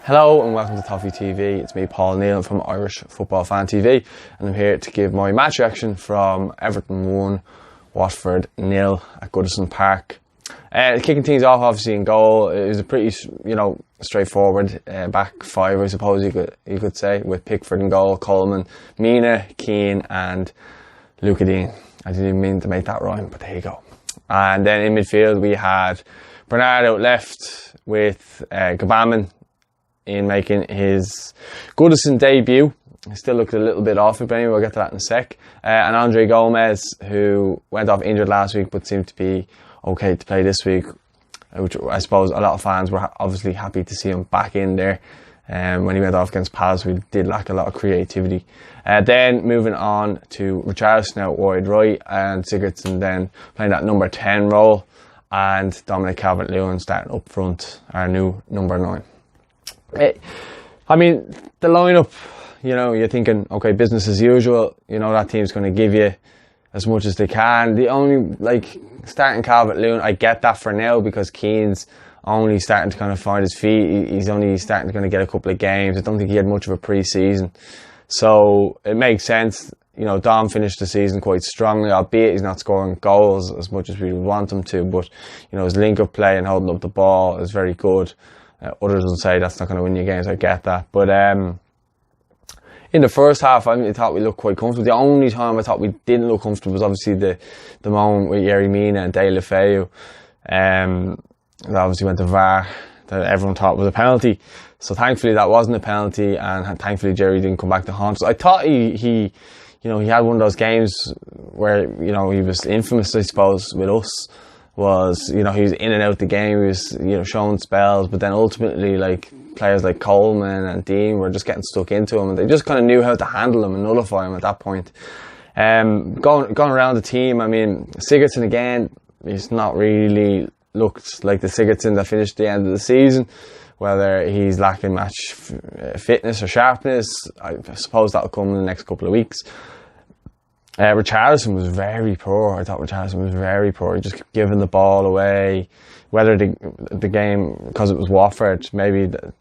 Hello and welcome to Toffee TV. It's me, Paul Neal, from Irish Football Fan TV, and I'm here to give my match reaction from Everton 1, Watford 0 at Goodison Park. Kicking things off, obviously, in goal, it was a pretty, straightforward back five, I suppose you could say, with Pickford in goal, Coleman, Mina, Kean, and Dean. I didn't even mean to make that rhyme, but there you go. And then in midfield, we had Bernard out left with Gabaman in making his Goodison debut. He still looked a little bit off it, but anyway, we'll get to that in a sec. And Andre Gomez, who went off injured last week but seemed to be okay to play this week, which I suppose a lot of fans were obviously happy to see him back in there. When he went off against Palace, we did lack a lot of creativity. Then moving on to Richarlison out wide right, and Sigurdsson then playing that number 10 role, and Dominic Calvert-Lewin starting up front, our new number 9. I mean, the lineup, you're thinking, okay, business as usual. That team's going to give you as much as they can. The only, starting Calvert-Lewin, I get that for now because Keane's only starting to kind of find his feet. He's only starting to kind of get a couple of games. I don't think he had much of a pre-season. So it makes sense. Dom finished the season quite strongly, albeit he's not scoring goals as much as we would want him to. But, his link-up play and holding up the ball is very good. Others will say that's not going to win you games. I get that. But in the first half, I thought we looked quite comfortable. The only time I thought we didn't look comfortable was obviously the moment with Yerry Mina and De La Feu. That obviously went to VAR, that everyone thought was a penalty. So thankfully that wasn't a penalty, and thankfully Jerry didn't come back to haunt us. I thought he had one of those games where, he was infamous, I suppose, with us. Was, he was in and out the game, he was, showing spells, but then ultimately, players like Coleman and Dean were just getting stuck into him, and they just kind of knew how to handle him and nullify him at that point. Going around the team, Sigurdsson again, he's not really looked like the Sigurdsson that finished the end of the season. Whether he's lacking match fitness or sharpness, I suppose that'll come in the next couple of weeks. Richarlison was very poor. I thought Richarlison was very poor. He just kept giving the ball away. Whether the game, because it was Watford, maybe that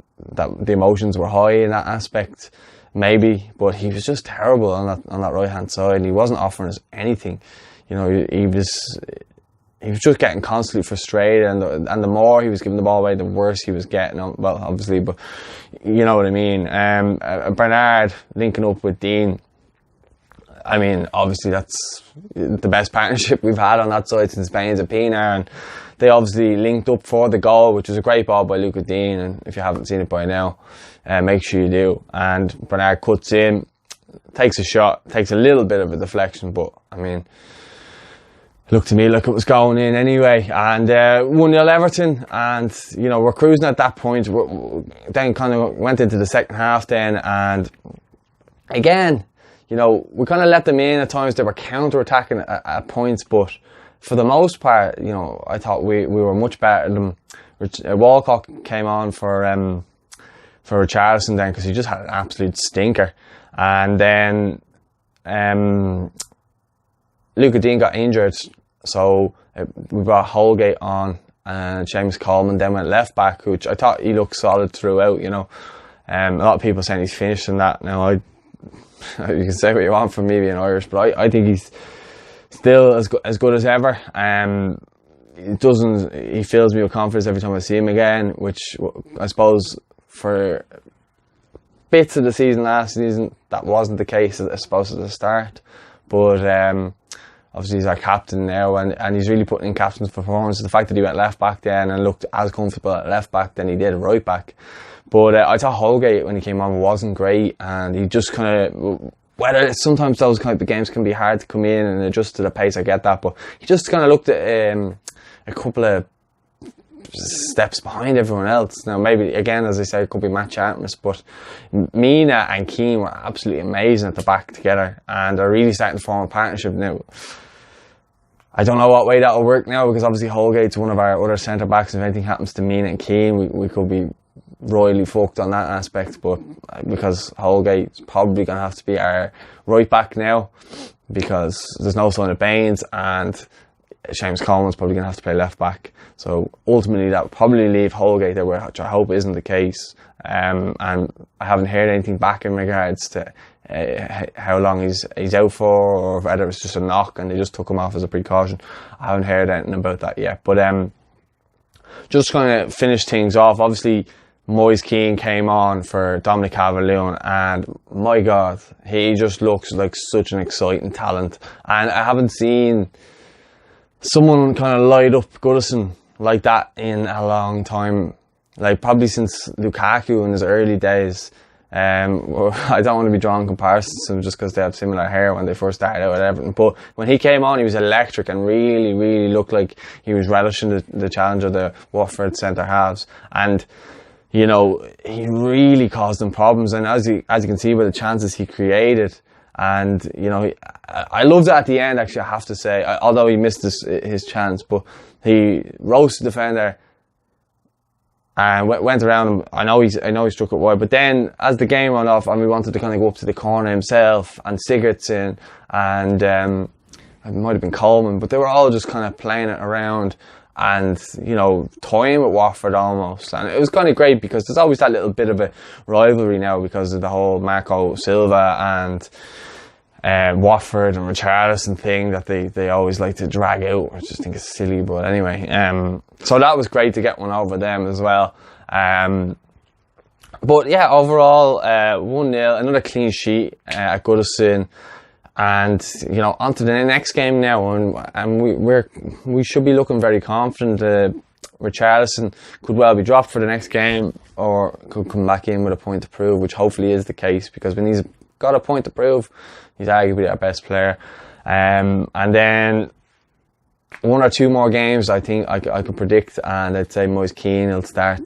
the emotions were high in that aspect, maybe. But he was just terrible on that right hand side, and he wasn't offering us anything. He was just getting constantly frustrated, and the more he was giving the ball away, the worse he was getting. Well, obviously, but you know what I mean. Bernard linking up with Dean. Obviously that's the best partnership we've had on that side since Baines and Pina, and they obviously linked up for the goal, which was a great ball by Dean, and if you haven't seen it by now, make sure you do. And Bernard cuts in, takes a shot, takes a little bit of a deflection, but it looked to me like it was going in anyway. And 1-0 Everton, and we're cruising at that point. Then kind of went into the second half then, and again, we kind of let them in at times. They were counter-attacking at points, but for the most part, I thought we were much better than them. Walcott came on for Richarlison then, because he just had an absolute stinker. And then Dean got injured, so we brought Holgate on, and James Coleman then went left back, which I thought he looked solid throughout. A lot of people saying he's finished in that. Now, you can say what you want from me being Irish, but I think he's still as good as ever. He fills me with confidence every time I see him again, which I suppose for bits of the season last season that wasn't the case, I suppose, at the start. But obviously he's our captain now, and he's really putting in captain's performance. The fact that he went left back then and looked as comfortable at left back than he did at right back. But I thought Holgate, when he came on, wasn't great, and he just kind of, whether sometimes those kind of games can be hard to come in and adjust to the pace, I get that, but he just kind of looked at a couple of steps behind everyone else. Now, maybe, again, as I say, it could be match sharpness, but Mina and Kean were absolutely amazing at the back together, and are really starting to form a partnership now. I don't know what way that will work now, because obviously Holgate's one of our other centre-backs. If anything happens to Mina and Kean, we could be royally fucked on that aspect, but because Holgate's probably going to have to be our right back now, because there's no sign of Baines, and James Coleman's probably going to have to play left back. So ultimately that will probably leave Holgate there, which I hope isn't the case. And I haven't heard anything back in regards to how long he's out for, or whether it's just a knock and they just took him off as a precaution. I haven't heard anything about that yet. But just kind of finish things off. Obviously, Moise Kean came on for Dominic Calvert-Lewin, and my God, he just looks like such an exciting talent. And I haven't seen someone kind of light up Goodison like that in a long time. Like probably since Lukaku in his early days. I don't want to be drawing comparisons to them just because they have similar hair when they first started out at Everton. But when he came on, he was electric and really, really looked like he was relishing the challenge of the Watford centre halves. And you know, he really caused them problems, and as you can see by the chances he created, and you know, I loved it at the end. Actually, I have to say, although he missed his chance, but he roasted the defender and went around him. I know he struck it wide, but then as the game went off and we wanted to kind of go up to the corner himself and Sigurdsson and it might have been Coleman, but they were all just kind of playing it around and, you know, toying with Watford almost. And it was kind of great because there's always that little bit of a rivalry now because of the whole Marco Silva and Watford and Richarlison thing that they always like to drag out. I just think it's silly, but anyway. So that was great to get one over them as well. But yeah, overall, 1-0, another clean sheet at Goodison. And you know, on to the next game now, and we should be looking very confident. Richarlison could well be dropped for the next game, or could come back in with a point to prove, which hopefully is the case, because when he's got a point to prove, he's arguably our best player. And then 1 or 2 more games, I think I could predict, and I'd say Moise Kean will start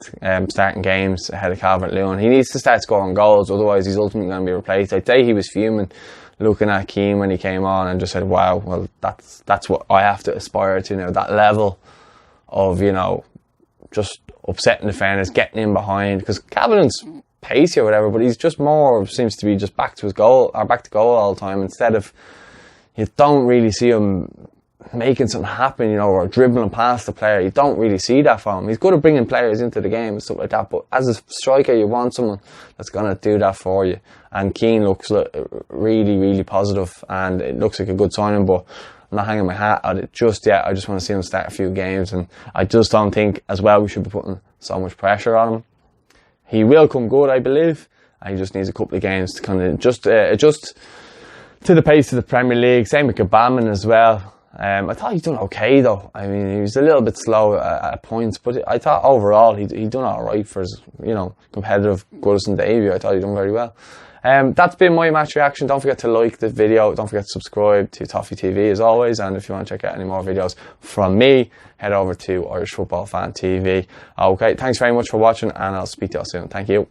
starting games ahead of Calvert-Lewin. He needs to start scoring goals, otherwise he's ultimately going to be replaced. I'd say he was fuming looking at Keane when he came on and just said, wow, well, that's what I have to aspire to now, that level of, you know, just upsetting defenders, getting in behind, because Calvert-Lewin's pacey or whatever, but he's just more, seems to be just back to goal all the time, instead of, you don't really see him making something happen, you know, or dribbling past the player. You don't really see that from him. He's good at bringing players into the game and stuff like that, but as a striker, you want someone that's going to do that for you. And Keane looks really, really positive, and it looks like a good signing, but I'm not hanging my hat at it just yet. I just want to see him start a few games, and I just don't think, as well, we should be putting so much pressure on him. He will come good, I believe, and he just needs a couple of games to kind of just adjust to the pace of the Premier League. Same with Gbamin as well. I thought he'd done okay though. I mean, he was a little bit slow at points, but I thought overall he'd done alright for his, you know, competitive Goodison debut. I thought he'd done very well. That's been my match reaction. Don't forget to like the video. Don't forget to subscribe to Toffee TV as always. And if you want to check out any more videos from me, head over to Irish Football Fan TV. Okay, thanks very much for watching, and I'll speak to you all soon. Thank you.